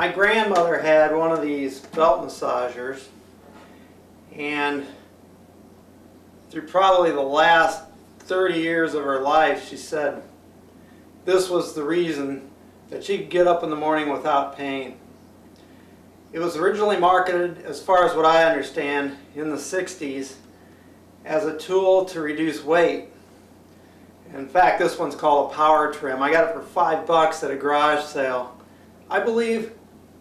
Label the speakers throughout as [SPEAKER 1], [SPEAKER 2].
[SPEAKER 1] My grandmother had one of these belt massagers, and through probably the last 30 years of her life, she said this was the reason that she could get up in the morning without pain. It was originally marketed, as far as what I understand, in the 60s as a tool to reduce weight. In fact, this one's called a power trim. I got it for $5 at a garage sale. I believe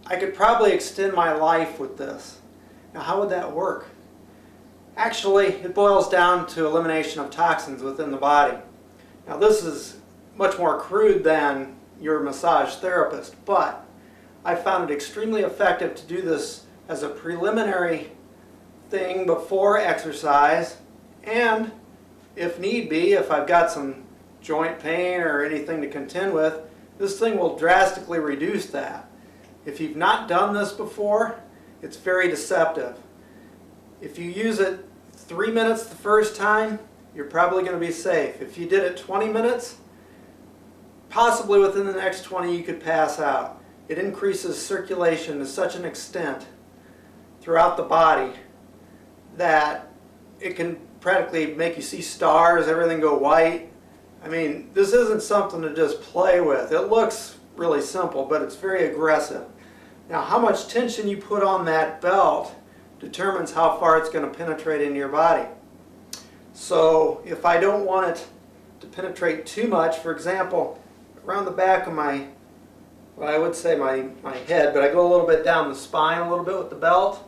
[SPEAKER 1] I could probably extend my life with this. Now, how would that work? Actually, it boils down to elimination of toxins within the body. Now, this is much more crude than your massage therapist, but I found it extremely effective to do this as a preliminary thing before exercise, and if need be, if I've got some joint pain or anything to contend with, this thing will drastically reduce that. If you've not done this before, it's very deceptive. If you use it 3 minutes the first time, you're probably going to be safe. If you did it 20 minutes, possibly within the next 20 you could pass out. It increases circulation to such an extent throughout the body that it can practically make you see stars, everything go white. I mean, this isn't something to just play with. It looks really simple, but it's very aggressive. Now, how much tension you put on that belt determines how far it's going to penetrate into your body. So if I don't want it to penetrate too much, for example, around the back of my, well, I would say my head, but I go a little bit down the spine a little bit with the belt.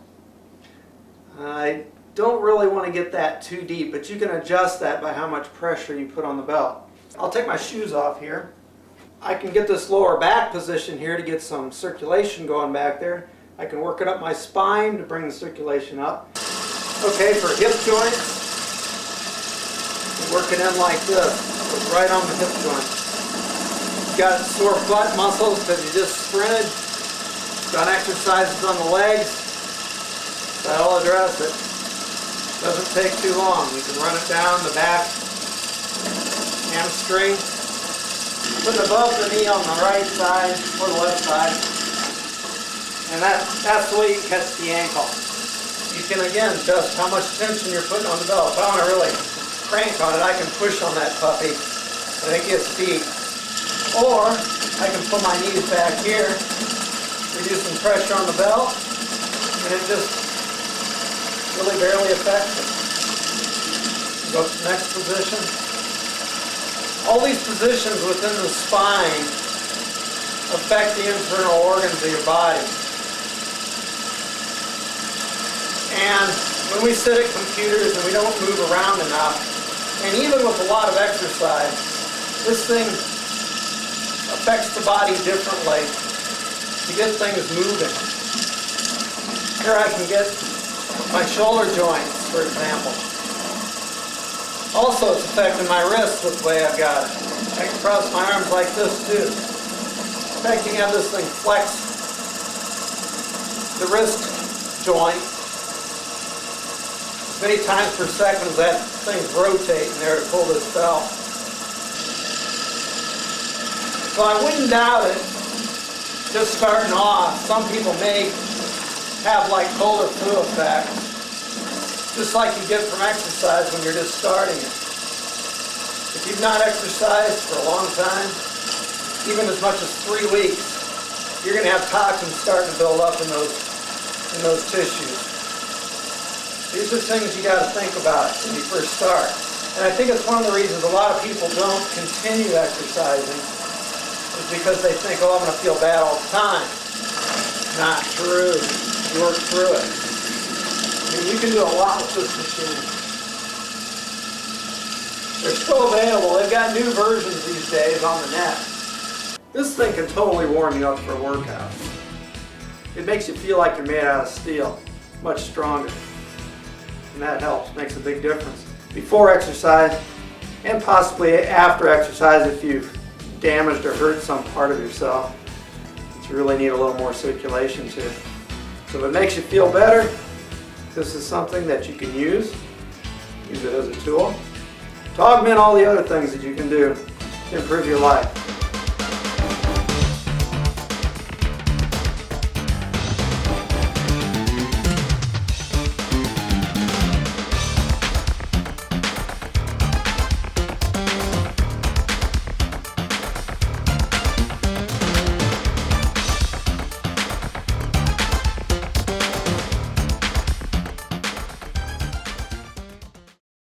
[SPEAKER 1] I don't really want to get that too deep, but you can adjust that by how much pressure you put on the belt. I'll take my shoes off here. I can get this lower back position here to get some circulation going back there. I can work it up my spine to bring the circulation up. Okay, for hip joints, work it in like this, right on the hip joint. You've got sore butt muscles because you just sprinted. Done exercises on the legs. That'll address it. Doesn't take too long. You can run it down the back, hamstring. Put it above the knee on the right side or the left side. And that's the way you catch the ankle. You can again adjust how much tension you're putting on the belt. If I want to really crank on it, I can push on that puppy and it gets deep. Or I can put my knees back here, reduce some pressure on the belt, and it just really barely affects it. Go to the next position. All these positions within the spine affect the internal organs of your body. And when we sit at computers and we don't move around enough, and even with a lot of exercise, this thing affects the body differently to get things moving. Here I can get my shoulder joints, for example. Also, it's affecting my wrists with the way I've got it. I can cross my arms like this too. In fact, you can have this thing flex the wrist joint as many times per second as that thing's rotating there to pull this belt. So I wouldn't doubt it, just starting off. Some people may have like cold or flu effect, just like you get from exercise when you're just starting it. If you've not exercised for a long time, even as much as 3 weeks, you're going to have toxins starting to build up in those tissues. These are things you got to think about when you first start. And I think it's one of the reasons a lot of people don't continue exercising is because they think, oh, I'm going to feel bad all the time. Not true. You work through it. I mean, you can do a lot with this machine. They're still available. They've got new versions these days on the net. This thing can totally warm you up for a workout. It makes you feel like you're made out of steel, much stronger. And that helps, makes a big difference. Before exercise, and possibly after exercise if you've damaged or hurt some part of yourself. You really need a little more circulation too. So if it makes you feel better, this is something that you can use it as a tool to augment all the other things that you can do to improve your life.